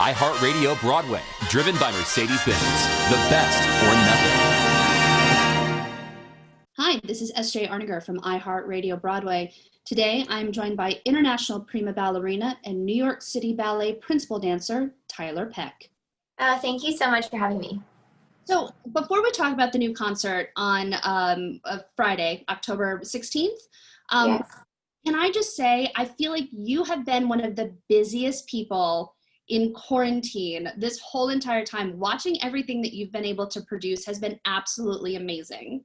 iHeartRadio Broadway, driven by Mercedes-Benz. The best or nothing. Hi, this is S.J. Arniger from iHeartRadio Broadway. Today, I'm joined by international prima ballerina and New York City Ballet principal dancer, Tyler Peck. Thank you so much for having me. So before we talk about the new concert on Friday, October 16th, Yes. can I just say, I feel like you have been one of the busiest people in quarantine this whole entire time. Watching everything that you've been able to produce has been absolutely amazing.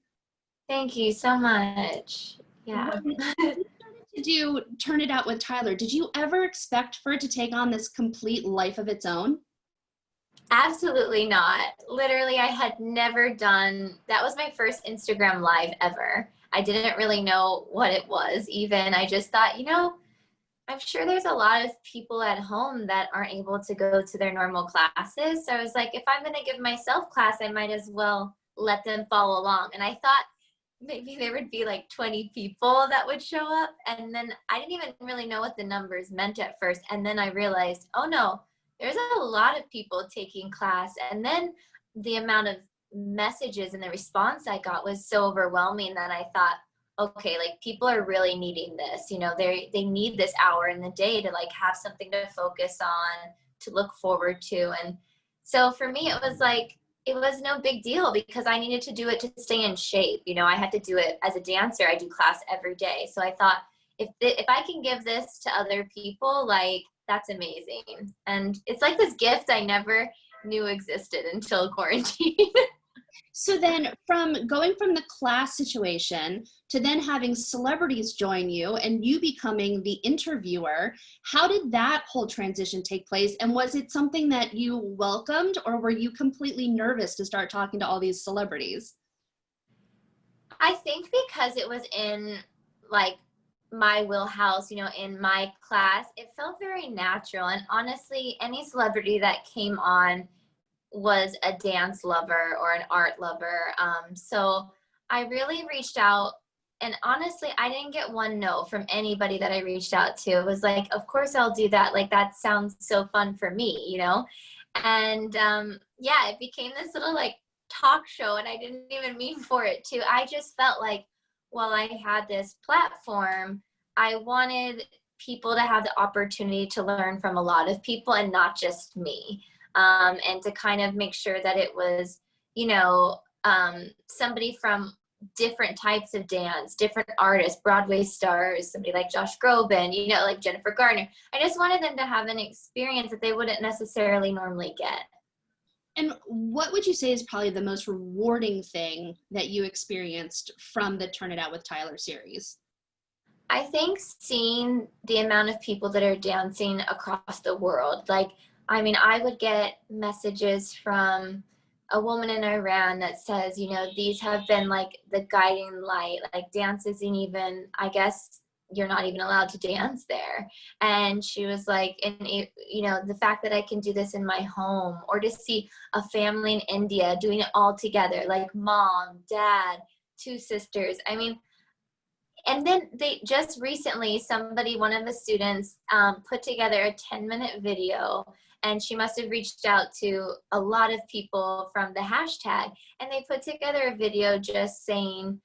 Thank you so much. Yeah. When you started to do Turn It Out with Tyler, did you ever expect for it to take on this complete life of its own? Absolutely not. Literally, I had never done, that was my first Instagram live ever. I didn't really know what it was even. I just thought, I'm sure there's a lot of people at home that aren't able to go to their normal classes. So I was like, if I'm going to give myself class, I might as well let them follow along. And I thought maybe there would be like 20 people that would show up. And then I didn't even really know what the numbers meant at first. And then I realized, oh no, there's a lot of people taking class. And then the amount of messages and the response I got was so overwhelming that I thought, okay, like people are really needing this, they need this hour in the day to like have something to focus on, to look forward to. And so for me, it was like, it was no big deal because I needed to do it to stay in shape. I had to do it as a dancer. I do class every day. So I thought if I can give this to other people, like that's amazing. And it's like this gift I never knew existed until quarantine. So then from going from the class situation to then having celebrities join you and you becoming the interviewer, how did that whole transition take place? And was it something that you welcomed, or were you completely nervous to start talking to all these celebrities? I think because it was in like my wheelhouse, in my class, it felt very natural. And honestly, any celebrity that came on was a dance lover or an art lover. So I really reached out, and honestly, I didn't get one no from anybody that I reached out to. It was like, of course I'll do that. Like, that sounds so fun for me, And yeah, it became this little like talk show, and I didn't even mean for it to. I just felt like, while I had this platform, I wanted people to have the opportunity to learn from a lot of people and not just me. And to kind of make sure that it was, somebody from different types of dance, different artists, Broadway stars, somebody like Josh Groban, like Jennifer Garner. I just wanted them to have an experience that they wouldn't necessarily normally get. And what would you say is probably the most rewarding thing that you experienced from the Turn It Out with Tyler series? I think seeing the amount of people that are dancing across the world. I would get messages from a woman in Iran that says, these have been like the guiding light, like dance isn't even, I guess you're not even allowed to dance there. And she was like, the fact that I can do this in my home, or to see a family in India doing it all together, like mom, dad, two sisters. And then they just recently, one of the students put together a 10-minute video, and she must have reached out to a lot of people from the hashtag, and they put together a video just saying,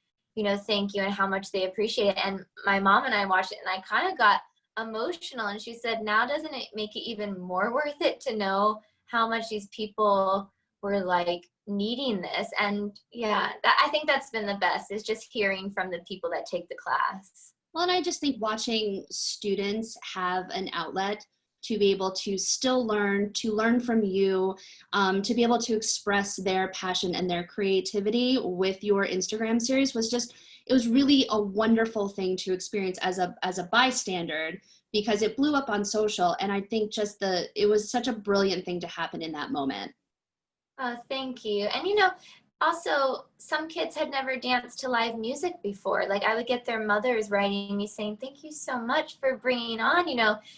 thank you and how much they appreciate it. And my mom and I watched it, and I kind of got emotional, and she said, now doesn't it make it even more worth it to know how much these people were like needing this? And yeah, I think that's been the best, is just hearing from the people that take the class. Well, and I just think watching students have an outlet to be able to still learn, to learn from you, to be able to express their passion and their creativity with your Instagram series it was really a wonderful thing to experience as a bystander, because it blew up on social. And I think it was such a brilliant thing to happen in that moment. Oh, thank you. And also, some kids had never danced to live music before. Like, I would get their mothers writing me saying, thank you so much for bringing on,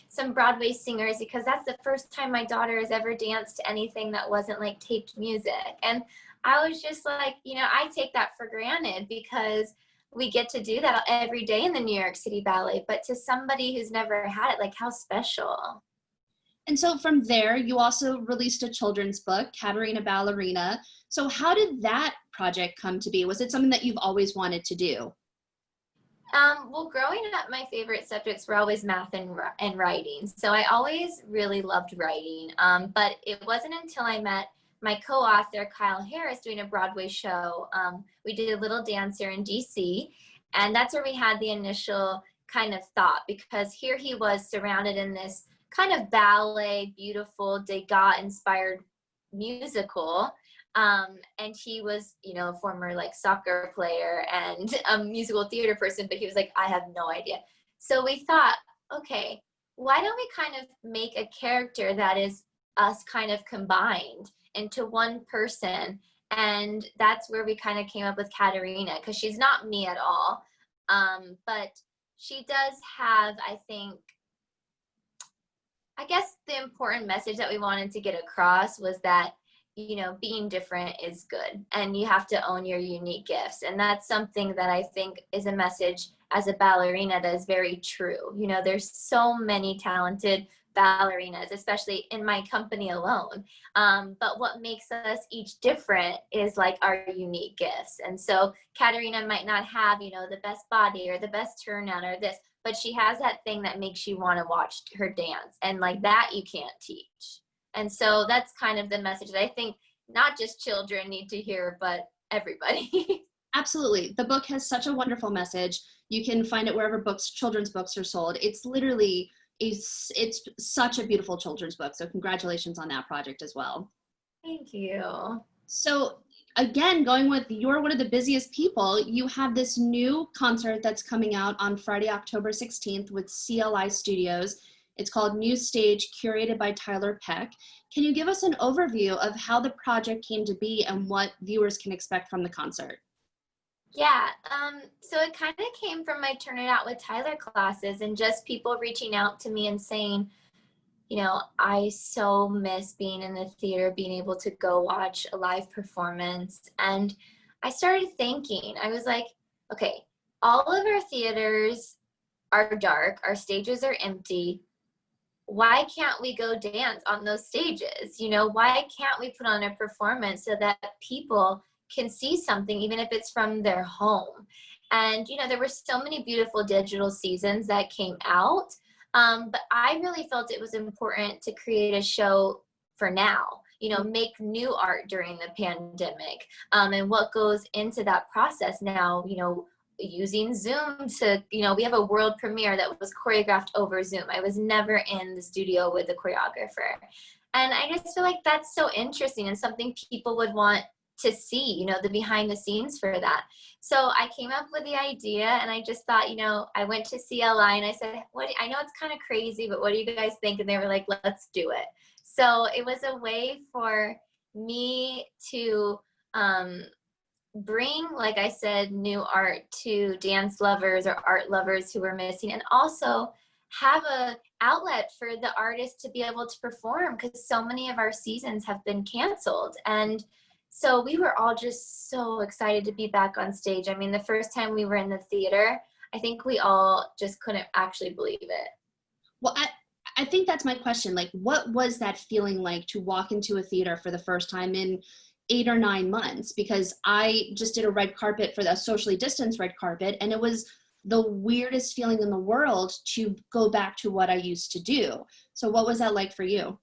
some Broadway singers, because that's the first time my daughter has ever danced to anything that wasn't like taped music. And I was just like, I take that for granted because we get to do that every day in the New York City Ballet. But to somebody who's never had it, like, how special. And so from there, you also released a children's book, Katarina Ballerina. So how did that project come to be? Was it something that you've always wanted to do? Well, growing up, my favorite subjects were always math and writing. So I always really loved writing. But it wasn't until I met my co-author, Kyle Harris, doing a Broadway show. We did a little dance here in DC, and that's where we had the initial kind of thought, because here he was surrounded in this kind of ballet, beautiful Degas-inspired musical. And he was, you know, a former like soccer player and a musical theater person, but he was like, I have no idea. So we thought, okay, why don't we kind of make a character that is us kind of combined into one person? And that's where we kind of came up with Katarina, because she's not me at all. But she does have, I guess the important message that we wanted to get across was that, you know, being different is good, and you have to own your unique gifts. And that's something that I think is a message as a ballerina that is very true. You know, there's so many talented ballerinas, especially in my company alone. But what makes us each different is like our unique gifts. And so Katarina might not have, you know, the best body or the best turnout or this, but she has that thing that makes you want to watch her dance. And like that, you can't teach. And so that's kind of the message that I think not just children need to hear, but everybody. Absolutely. The book has such a wonderful message. You can find it wherever children's books are sold. It's literally, it's such a beautiful children's book. So congratulations on that project as well. Thank you. So again, going with, you're one of the busiest people, you have this new concert that's coming out on Friday, October 16th with CLI Studios. It's called New Stage, curated by Tyler Peck. Can you give us an overview of how the project came to be and what viewers can expect from the concert? Yeah, so it kind of came from my Turn It Out with Tyler classes and just people reaching out to me and saying, you know, I so miss being in the theater, being able to go watch a live performance. And I started thinking, I was like, okay, all of our theaters are dark, our stages are empty. Why can't we go dance on those stages? You know, why can't we put on a performance so that people can see something, even if it's from their home? And, you know, there were so many beautiful digital seasons that came out. But I really felt it was important to create a show for now, you know, make new art during the pandemic. And what goes into that process now, you know, using Zoom to, you know, we have a world premiere that was choreographed over Zoom. I was never in the studio with a choreographer. And I just feel like that's so interesting and something people would want to see, you know, the behind the scenes for that. So I came up with the idea and I just thought, you know, I went to CLI and I said, I know it's kind of crazy, but what do you guys think? And they were like, let's do it. So it was a way for me to, bring, like I said, new art to dance lovers or art lovers who were missing, and also have a outlet for the artists to be able to perform, because so many of our seasons have been canceled. And so we were all just so excited to be back on stage. I mean, the first time we were in the theater, I think we all just couldn't actually believe it. Well, I think that's my question. Like, what was that feeling like to walk into a theater for the first time in 8 or 9 months? Because I just did a red carpet for the socially distanced red carpet, and it was the weirdest feeling in the world to go back to what I used to do. So what was that like for you?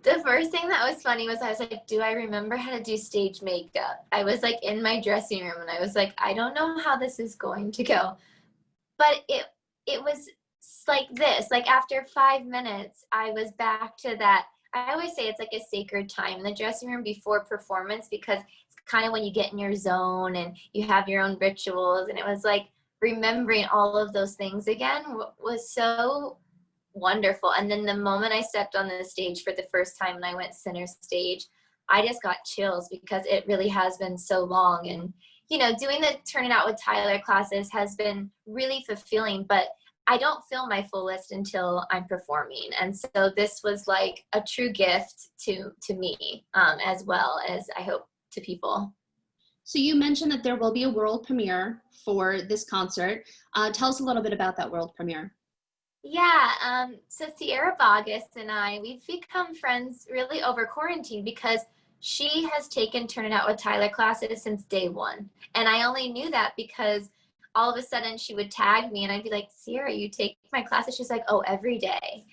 The first thing that was funny was I was like, do I remember how to do stage makeup? I was like in my dressing room and I was like, I don't know how this is going to go. But it was like this, like after 5 minutes, I was back to that. I always say it's like a sacred time in the dressing room before performance, because it's kind of when you get in your zone and you have your own rituals. And it was like remembering all of those things again was so wonderful. And then the moment I stepped on the stage for the first time and I went center stage, I just got chills, because it really has been so long. And, you know, doing the Turn It Out with Tyler classes has been really fulfilling, but I don't film my full list until I'm performing. And so this was like a true gift to me, as well as I hope to people. So you mentioned that there will be a world premiere for this concert. Tell us a little bit about that world premiere. So Sierra Bogus and I, we've become friends really over quarantine because she has taken Turn It Out with Tyler classes since day one. And I only knew that because all of a sudden she would tag me and I'd be like, Sierra, you take my classes? She's like, oh, every day.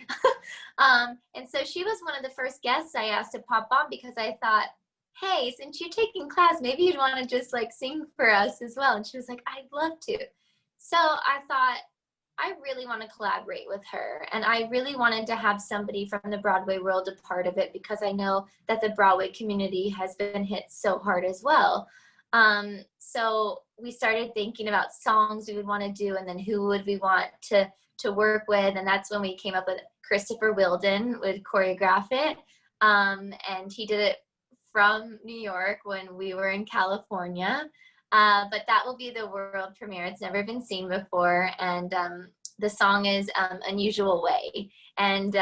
And so she was one of the first guests I asked to pop on because I thought, hey, since you're taking class, maybe you'd want to just like sing for us as well. And she was like, I'd love to. So I thought, I really want to collaborate with her. And I really wanted to have somebody from the Broadway world a part of it because I know that the Broadway community has been hit so hard as well. So we started thinking about songs we would want to do and then who would we want to work with. And that's when we came up with Christopher Wilden would choreograph it. And he did it from New York when we were in California. But that will be the world premiere. It's never been seen before. And the song is Unusual Way. And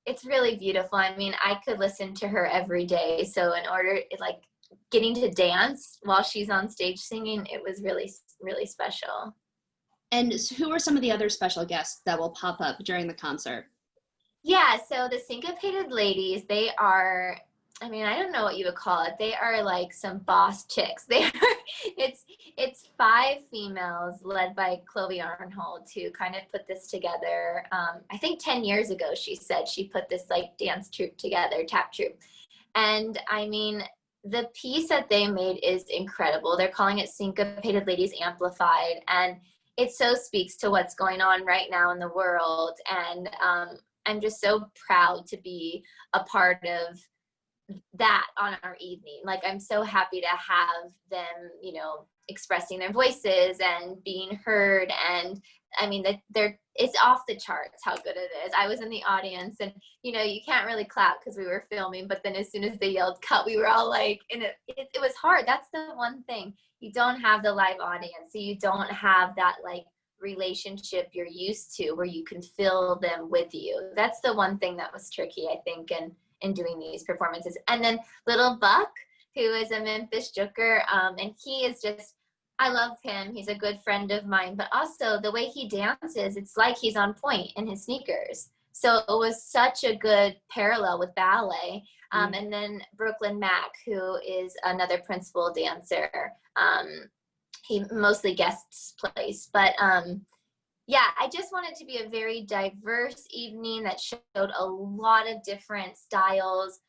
it's really beautiful. I mean, I could listen to her every day. So in order, like getting to dance while she's on stage singing, it was really, really special. And who are some of the other special guests that will pop up during the concert? Yeah, so the Syncopated Ladies, they are, I mean, I don't know what you would call it. They are like some boss chicks. It's 5 females led by Chloe Arnhold to kind of put this together. I think 10 years ago, she said she put this like dance troupe together, tap troupe. And I mean, the piece that they made is incredible. They're calling it Syncopated Ladies Amplified. And it so speaks to what's going on right now in the world. And I'm just so proud to be a part of that on our evening. Like, I'm so happy to have them, you know, expressing their voices and being heard. And I mean, it's off the charts how good it is. I was in the audience and, you know, you can't really clap because we were filming, but then as soon as they yelled cut, we were all like, and it was hard. That's the one thing. You don't have the live audience, so you don't have that like relationship you're used to where you can feel them with you. That's the one thing that was tricky, I think, in doing these performances. And then Little Buck, who is a Memphis Joker, and he is just, I love him. He's a good friend of mine, but also the way he dances, it's like he's on point in his sneakers. So it was such a good parallel with ballet. And then Brooklyn Mack, who is another principal dancer. He mostly guest plays, but yeah, I just wanted to be a very diverse evening that showed a lot of different styles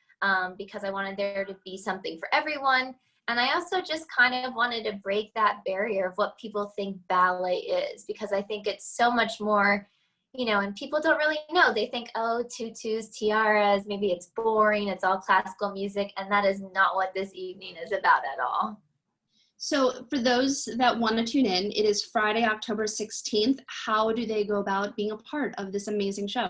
because I wanted there to be something for everyone. And I also just kind of wanted to break that barrier of what people think ballet is, because I think it's so much more, you know, and people don't really know. They think, oh, tutus, tiaras, maybe it's boring, it's all classical music. And that is not what this evening is about at all. So for those that want to tune in, it is Friday, October 16th. How do they go about being a part of this amazing show?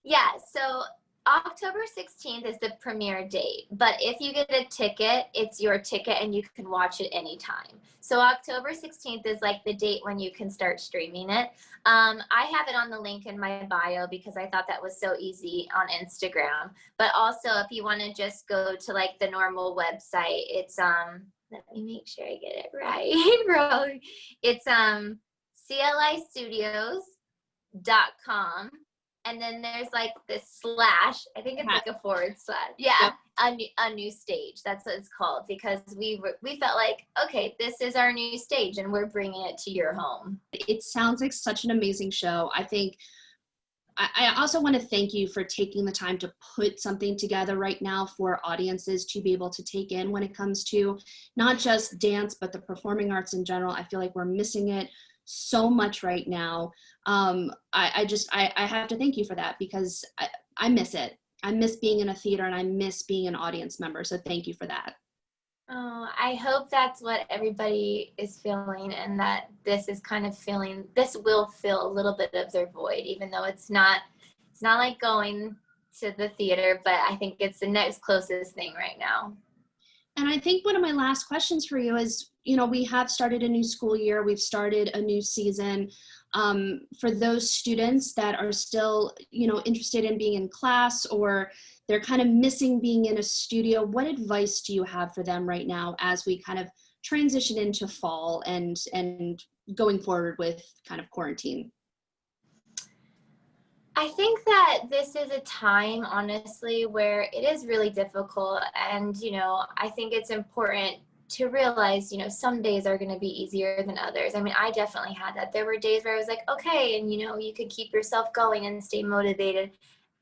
Yeah, so October 16th is the premiere date, but if you get a ticket, it's your ticket and you can watch it anytime. So October 16th is like the date when you can start streaming it. I have it on the link in my bio because I thought that was so easy on Instagram. But also if you want to just go to like the normal website, it's let me make sure I get it right. It's clistudios.com. And then there's like this slash, I think it's like a forward slash. Yeah, a new stage. That's what it's called, because we felt like, okay, this is our new stage and we're bringing it to your home. It sounds like such an amazing show. I think I also want to thank you for taking the time to put something together right now for audiences to be able to take in when it comes to not just dance, but the performing arts in general. I feel like we're missing it so much right now. I have to thank you for that because I miss it. I miss being in a theater and I miss being an audience member. So thank you for that. Oh, I hope that's what everybody is feeling, and that this is kind of feeling, this will fill a little bit of their void, even though it's not like going to the theater, but I think it's the next closest thing right now. And I think one of my last questions for you is, you know, we have started a new school year, we've started a new season. For those students that are still, you know, interested in being in class or they're kind of missing being in a studio, what advice do you have for them right now as we kind of transition into fall and going forward with kind of quarantine? I think that this is a time, honestly, where it is really difficult. And, I think it's important to realize, some days are going to be easier than others. I mean, I definitely had that. There were days where I was like, okay, and, you could keep yourself going and stay motivated.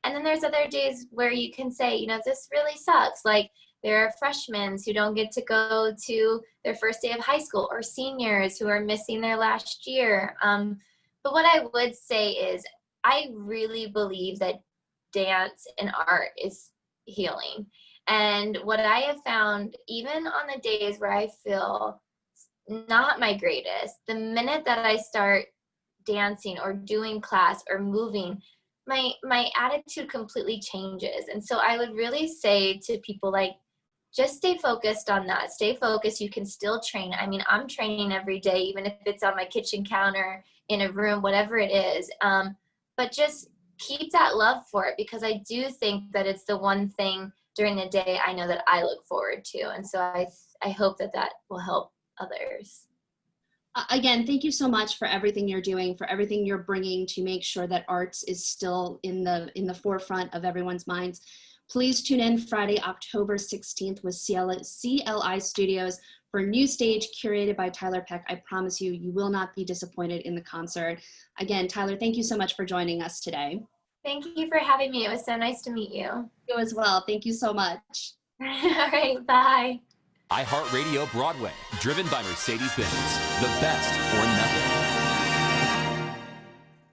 And then there's other days where you can say, this really sucks. Like, there are freshmen who don't get to go to their first day of high school, or seniors who are missing their last year. But what I would say is, I really believe that dance and art is healing. And what I have found, even on the days where I feel not my greatest, the minute that I start dancing or doing class or moving, my attitude completely changes. And so I would really say to people, like, just stay focused on that. Stay focused. You can still train. I mean, I'm training every day, even if it's on my kitchen counter, in a room, whatever it is. But just keep that love for it, because I do think that it's the one thing during the day I know that I look forward to. And so I hope that will help others. Again, thank you so much for everything you're doing, for everything you're bringing to make sure that arts is still in the forefront of everyone's minds. Please tune in Friday, October 16th with CLI Studios for a new stage curated by Tyler Peck. I promise you, you will not be disappointed in the concert. Again, Tyler, thank you so much for joining us today. Thank you for having me. It was so nice to meet you. You as well. Thank you so much. All right, bye. iHeartRadio Broadway, driven by Mercedes-Benz. The best or nothing.